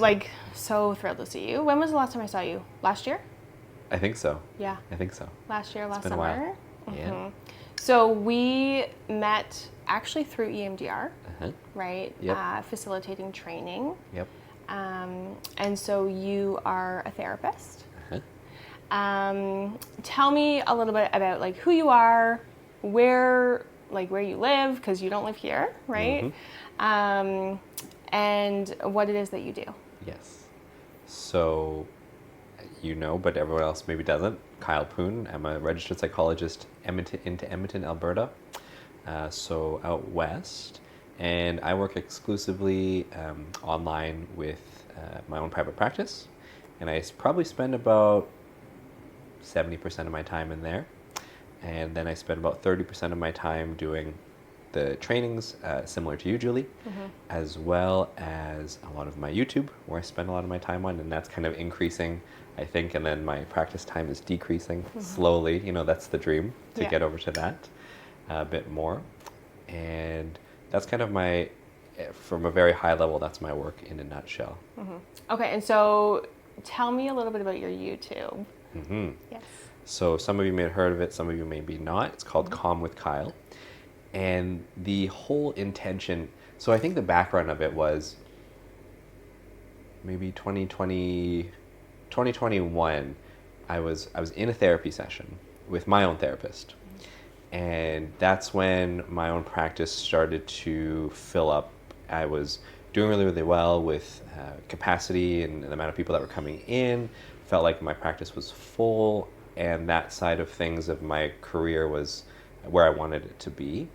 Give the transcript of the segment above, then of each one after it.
like so thrilled to see you. When was the last time I saw you? Last year? I think so. Yeah. I think so. Last year, last been a summer. while. Yeah. So we met actually through EMDR, right? Yep. Facilitating training. Yep. And so you are a therapist. Tell me a little bit about like who you are, where you live, because you don't live here, right? And what it is that you do. Yes. So, but everyone else maybe doesn't. Kyle Poon. I'm a registered psychologist into Edmonton, Alberta. So out west. And I work exclusively online with my own private practice. And I probably spend about 70% of my time in there. And then I spend about 30% of my time doing the trainings, similar to you, Julie, as well as a lot of my YouTube, where I spend a lot of my time on, and that's kind of increasing, I think, and then my practice time is decreasing slowly. That's the dream, to get over to that a bit more. And that's kind of from a very high level, that's my work in a nutshell. Okay, and so tell me a little bit about your YouTube. Yes. So some of you may have heard of it, some of you maybe not. It's called Calm with Kyle. And the whole intention, so I think the background of it was maybe 2021, I was in a therapy session with my own therapist. And that's when my own practice started to fill up. I was doing really, really well with capacity and the amount of people that were coming in. Felt like my practice was full, and that side of things of my career was where I wanted it to be.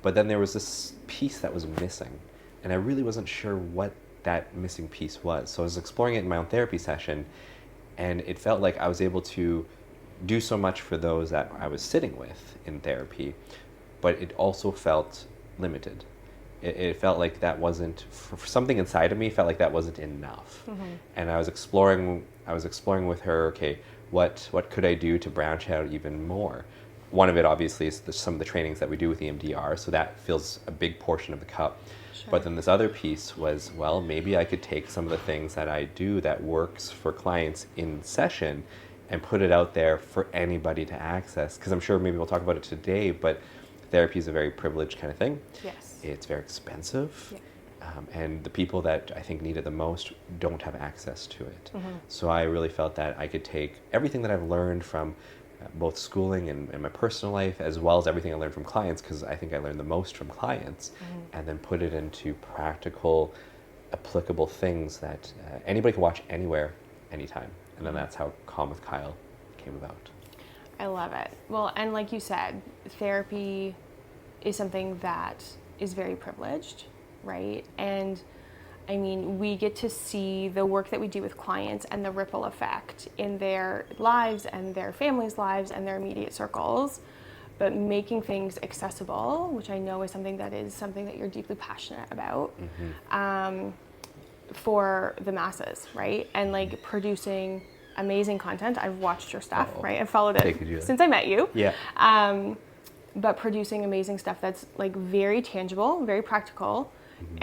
But then there was this piece that was missing, and I really wasn't sure what that missing piece was. So I was exploring it in my own therapy session, and it felt like I was able to do so much for those that I was sitting with in therapy, but it also felt limited. It felt like that wasn't, for something inside of me felt like that wasn't enough. And I was exploring with her, okay, what could I do to branch out even more? One of it obviously is some of the trainings that we do with EMDR, so that fills a big portion of the cup. Sure. But then this other piece was, well, maybe I could take some of the things that I do that works for clients in session and put it out there for anybody to access. Because I'm sure maybe we'll talk about it today, but therapy is a very privileged kind of thing. Yes. It's very expensive. Yeah. And the people that I think need it the most don't have access to it. So I really felt that I could take everything that I've learned from both schooling and my personal life, as well as everything I learned from clients, because I think I learned the most from clients, and then put it into practical, applicable things that anybody can watch anywhere, anytime. And then that's how Calm with Kyle came about. I love it. Well, and like you said, therapy is something that is very privileged, right? And I mean, we get to see the work that we do with clients and the ripple effect in their lives and their families' lives and their immediate circles. But making things accessible, which I know is something that you're deeply passionate about, for the masses, right? And like producing amazing content. I've watched your stuff, right? I've followed it since I met you. Yeah. But producing amazing stuff that's like very tangible, very practical,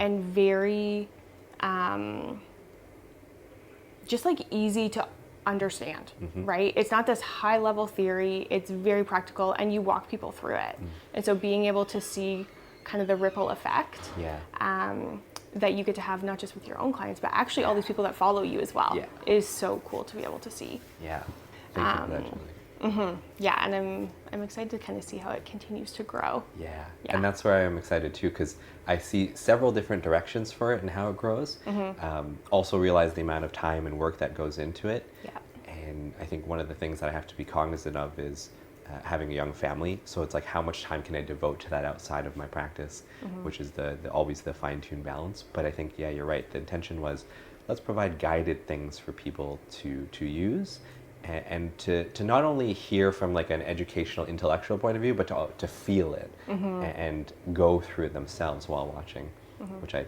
and very just like easy to understand, right? It's not this high level theory, it's very practical, and you walk people through it. And so being able to see kind of the ripple effect that you get to have not just with your own clients, but actually all these people that follow you as well is so cool to be able to see. Yeah, thank you for that, Julie. Yeah, and I'm excited to kind of see how it continues to grow. Yeah. And that's where I'm excited too, because I see several different directions for it and how it grows. Also realize the amount of time and work that goes into it. Yeah. And I think one of the things that I have to be cognizant of is having a young family. So it's like, how much time can I devote to that outside of my practice, which is always the fine-tuned balance. But I think, yeah, you're right. The intention was, let's provide guided things for people to use. And to not only hear from like an educational, intellectual point of view, but to feel it and go through it themselves while watching, which I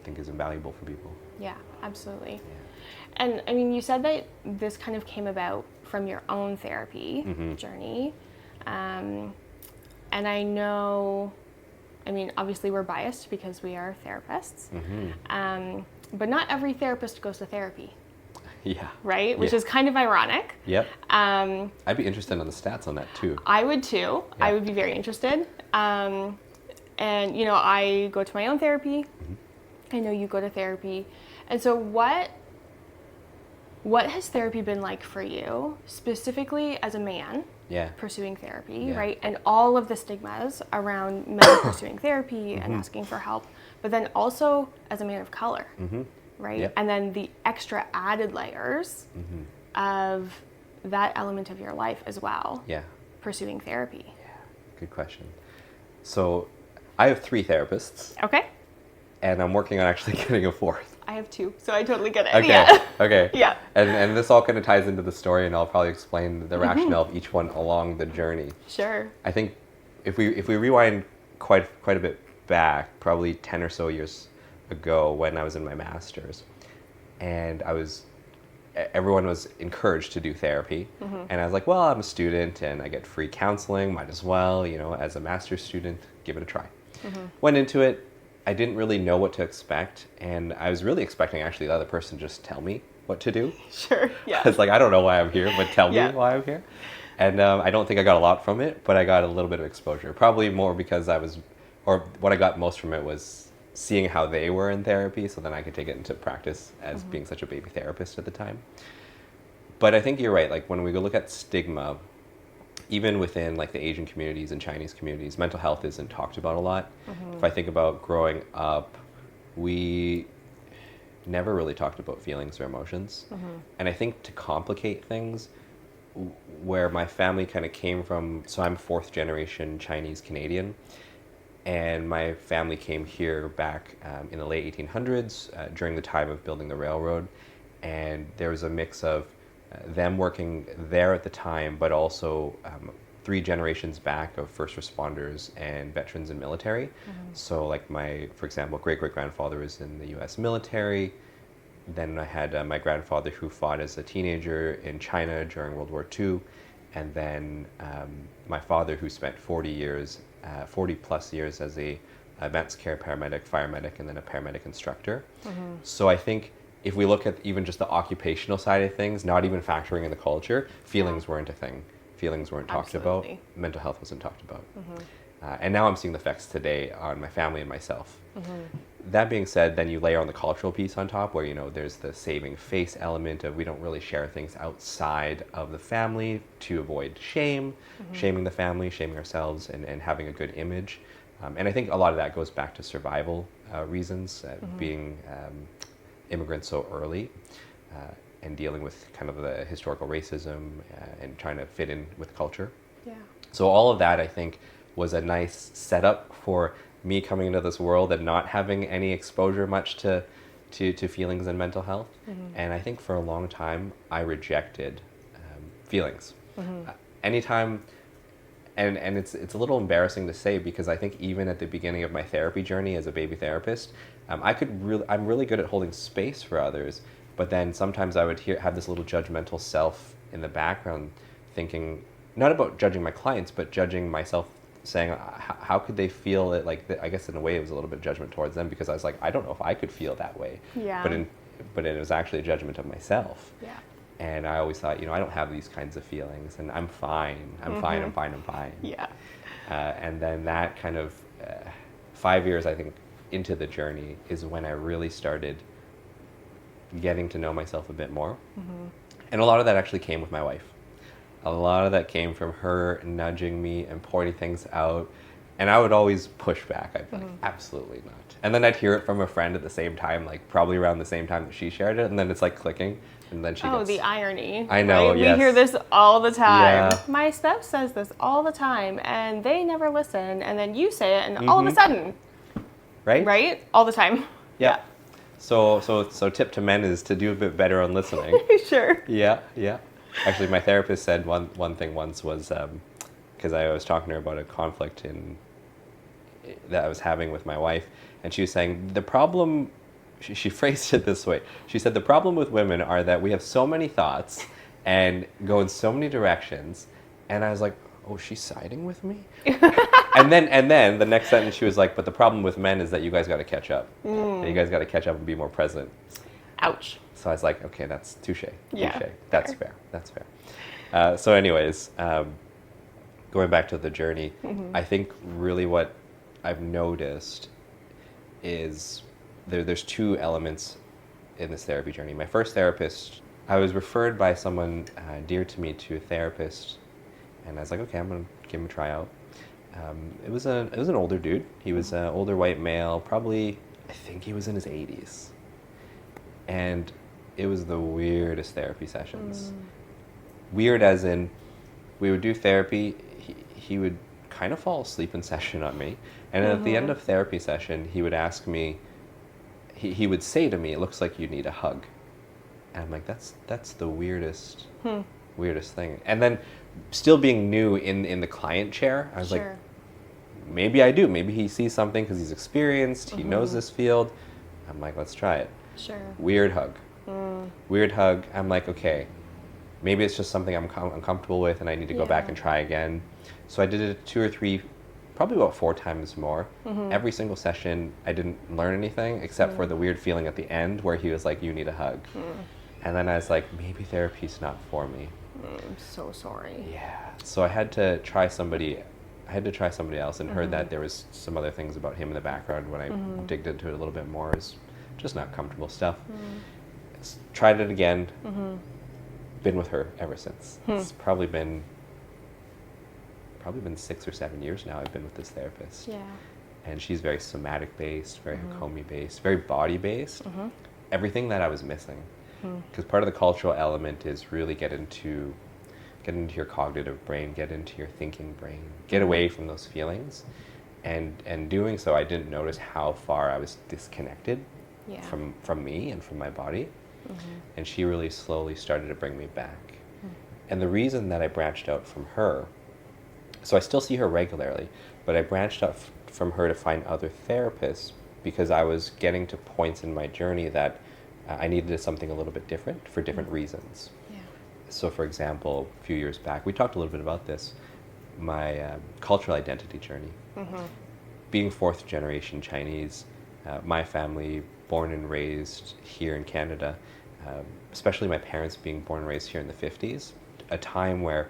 think is invaluable for people. Yeah, absolutely. Yeah. And I mean, you said that this kind of came about from your own therapy journey. And I know, I mean, obviously we're biased because we are therapists. but not every therapist goes to therapy, Yeah. right? Which Yeah. is kind of ironic. Yep. I'd be interested on the stats on that too. I would too. Yeah. I would be very interested. And, you know, I go to my own therapy. I know you go to therapy. And so what has therapy been like for you, specifically as a man Yeah. pursuing therapy, Yeah. right? And all of the stigmas around men pursuing therapy and asking for help, but then also as a man of color, right? Yep. And then the extra added layers of that element of your life as well, Yeah. pursuing therapy. Good question. So I have 3 therapists, Okay. and I'm working on actually getting a 4th. I have 2, so I totally get it. Okay. Yeah. Okay. Yeah. And this all kind of ties into the story, and I'll probably explain the rationale of each one along the journey. Sure. I think if we rewind quite a bit back, probably 10 or so years ago, when I was in my master's, and everyone was encouraged to do therapy, and I was like, well, I'm a student and I get free counseling, might as well, you know, as a master's student, give it a try. Went into it. I didn't really know what to expect, and I was really expecting actually the other person to just tell me what to do. Sure. Yeah. It's like, I don't know why I'm here, but tell Yeah. me why I'm here. And I don't think I got a lot from it, but I got a little bit of exposure. Probably more because what I got most from it was seeing how they were in therapy, so then I could take it into practice as being such a baby therapist at the time. But I think you're right. Like when we go look at stigma, even within like the Asian communities and Chinese communities, mental health isn't talked about a lot. If I think about growing up, we never really talked about feelings or emotions. And I think to complicate things, where my family kind of came from, so I'm 4th generation Chinese Canadian, and my family came here back in the late 1800s during the time of building the railroad, and there was a mix of them working there at the time, but also 3 generations back of first responders and veterans in military. So like for example, great-great-grandfather was in the US military. Then I had my grandfather who fought as a teenager in China during World War II. And then my father who spent 40 plus years as a advanced care paramedic, fire medic, and then a paramedic instructor. So I think if we look at even just the occupational side of things, not even factoring in the culture, feelings weren't a thing. Feelings weren't talked about. Absolutely. Mental health wasn't talked about. And now I'm seeing the effects today on my family and myself. That being said, then you layer on the cultural piece on top where, you know, there's the saving face element of we don't really share things outside of the family to avoid shame, shaming the family, shaming ourselves, and having a good image. And I think a lot of that goes back to survival reasons, being immigrants so early, and dealing with kind of the historical racism and trying to fit in with culture. Yeah. So all of that, I think, was a nice setup for me coming into this world and not having any exposure much to feelings and mental health. And I think for a long time, I rejected feelings. Anytime, and it's a little embarrassing to say because I think even at the beginning of my therapy journey as a baby therapist, I'm really good at holding space for others, but then sometimes I would have this little judgmental self in the background thinking, not about judging my clients, but judging myself, saying, how could they feel it? Like, I guess in a way it was a little bit judgment towards them because I was like, I don't know if I could feel that way. Yeah. But it was actually a judgment of myself. Yeah. And I always thought, you know, I don't have these kinds of feelings and I'm fine. I'm fine. Yeah. And then that kind of 5 years, I think, into the journey is when I really started getting to know myself a bit more. And a lot of that actually came with my wife. A lot of that came from her nudging me and pointing things out. And I would always push back. I'd be like, absolutely not. And then I'd hear it from a friend at the same time, like probably around the same time that she shared it. And then it's like clicking. And then she gets... the irony. I know, right? yes. We hear this all the time. Yeah. My spouse says this all the time, and they never listen. And then you say it, and all of a sudden, right? All the time. Yeah. So tip to men is to do a bit better on listening. Sure. Yeah. Actually, my therapist said one thing once was, because I was talking to her about a conflict that I was having with my wife, and she was saying, the problem, she phrased it this way. She said, the problem with women are that we have so many thoughts and go in so many directions. And I was like, oh, she's siding with me? And then the next sentence she was like, but the problem with men is that you guys got to catch up. And you guys got to catch up and be more present. Ouch. So I was like, okay, that's touche. Yeah, Touche. That's fair. That's fair. So anyways, going back to the journey, I think really what I've noticed is there's two elements in this therapy journey. My first therapist, I was referred by someone dear to me to a therapist, and I was like, okay, I'm gonna give him a try out. It was an older dude. He was an older white male, probably I think he was in his 80s, and it was the weirdest therapy sessions. Weird as in, we would do therapy. He would kind of fall asleep in session on me, and at the end of therapy session, he would ask me. He would say to me, "It looks like you need a hug," and I'm like, "That's the weirdest thing." And then, still being new in the client chair, I was like, "Maybe I do. Maybe he sees something because he's experienced. He knows this field." I'm like, "Let's try it." Sure. Weird hug. Weird hug. I'm like, okay, maybe it's just something I'm uncomfortable with, and I need to go back and try again. So I did it 2 or 3. Probably about 4 times more. Every single session, I didn't learn anything except for the weird feeling at the end where he was like, "You need a hug." And then I was like, maybe therapy's not for me. I'm so sorry. Yeah. So I had to try somebody. Else, and heard that there was some other things about him in the background. When I digged into it a little bit more, is just not comfortable stuff. Tried it again. Been with her ever since. It's probably been 6 or 7 years now I've been with this therapist. Yeah. And she's very somatic based, very Hakomi based, very body based. Everything that I was missing. Because part of the cultural element is really get into your cognitive brain, get into your thinking brain, get away from those feelings. And doing so, I didn't notice how far I was disconnected from me and from my body. And she really slowly started to bring me back. And the reason that I branched out from her, so I still see her regularly, but I branched out from her to find other therapists because I was getting to points in my journey that I needed something a little bit different for different reasons. Yeah. So for example, a few years back, we talked a little bit about this, my cultural identity journey. Being 4th generation Chinese, my family born and raised here in Canada, especially my parents being born and raised here in the 50s, a time where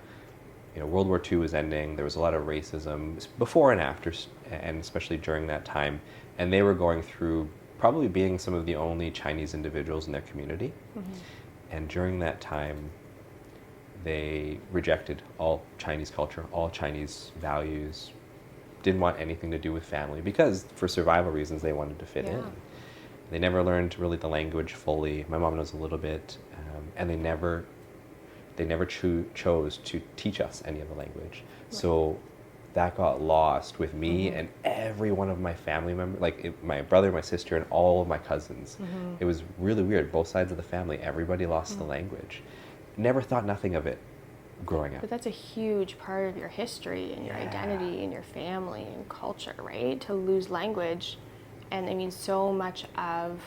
World War II was ending. There was a lot of racism before and after, and especially during that time. And they were going through probably being some of the only Chinese individuals in their community. And during that time, they rejected all Chinese culture, all Chinese values, didn't want anything to do with family because for survival reasons, they wanted to fit in. They never learned really the language fully. My mom knows a little bit, and they never chose to teach us any of the language. So that got lost with me and every one of my family members, my brother, my sister, and all of my cousins. It was really weird. Both sides of the family, everybody lost the language. Never thought nothing of it growing up. But that's a huge part of your history and your identity and your family and culture, right? To lose language. And I mean, so much of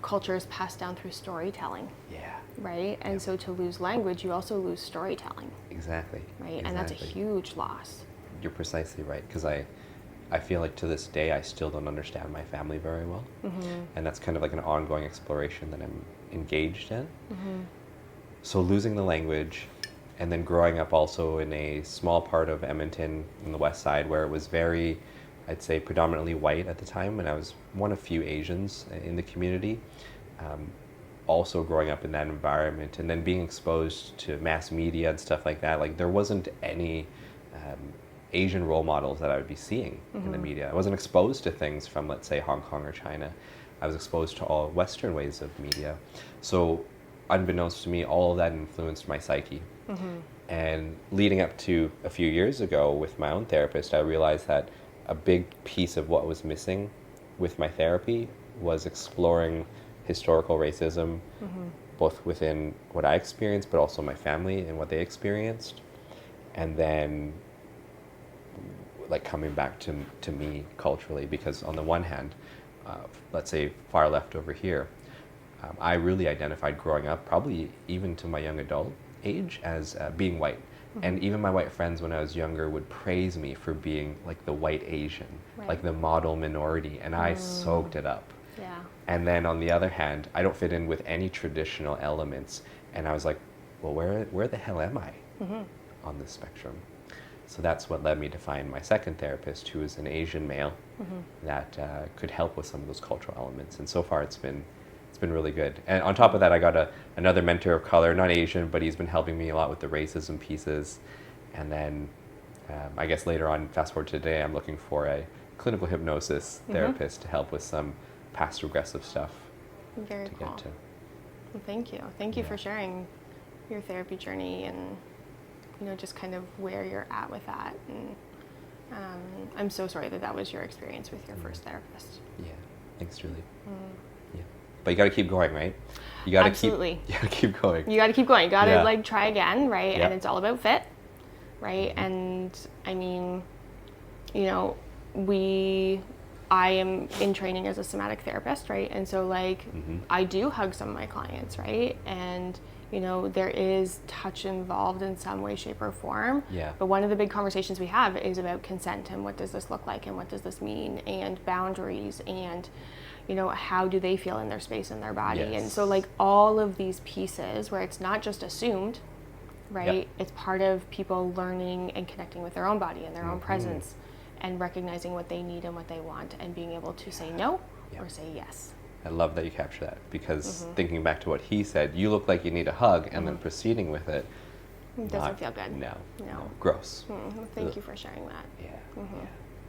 culture is passed down through storytelling. Yeah. Right? And so to lose language, you also lose storytelling. Exactly. Right? Exactly. And that's a huge loss. You're precisely right. Because I feel like to this day, I still don't understand my family very well. And that's kind of like an ongoing exploration that I'm engaged in. So losing the language, and then growing up also in a small part of Edmonton in the west side where it was very, I'd say, predominantly white at the time, and I was one of few Asians in the community. Also growing up in that environment, and then being exposed to mass media and stuff like that, like there wasn't any Asian role models that I would be seeing in the media. I wasn't exposed to things from, let's say, Hong Kong or China. I was exposed to all Western ways of media. So unbeknownst to me, all of that influenced my psyche. And leading up to a few years ago with my own therapist, I realized that a big piece of what was missing with my therapy was exploring historical racism, both within what I experienced, but also my family and what they experienced. And then like coming back to me culturally, because on the one hand, let's say far left over here, I really identified growing up, probably even to my young adult age, as being white. And even my white friends when I was younger would praise me for being like the white Asian, like the model minority, and I soaked it up. Yeah. And then on the other hand, I don't fit in with any traditional elements, and I was like, well, where the hell am I on this spectrum? So that's what led me to find my second therapist, who is an Asian male that could help with some of those cultural elements. And so far, it's been really good. And on top of that, I got another mentor of color, not Asian, but he's been helping me a lot with the racism pieces. And then I guess later on, fast forward to today, I'm looking for a clinical hypnosis therapist to help with some past regressive stuff. Very cool. Get to. Well, thank you. Thank you for sharing your therapy journey and, you know, just kind of where you're at with that. And I'm so sorry that was your experience with your first therapist. Yeah. Thanks, Julie. Yeah. But you got to keep going, right? You got to Absolutely. You got to keep going. You got to keep going. You got to like try again, right? Yeah. And it's all about fit, right? And I mean, you know, I am in training as a somatic therapist, right? And so like I do hug some of my clients, right? And you know, there is touch involved in some way, shape, or form. Yeah. But one of the big conversations we have is about consent and what does this look like and what does this mean, and boundaries, and you know, how do they feel in their space and their body. Yes. And so like all of these pieces where it's not just assumed, right? Yep. It's part of people learning and connecting with their own body and their own presence, and recognizing what they need and what they want, and being able to say no or say yes. I love that you capture that, because thinking back to what he said, you look like you need a hug, and then proceeding with it. It doesn't feel good. No. No. Gross. Well, thank you for sharing that. Yeah. Yeah.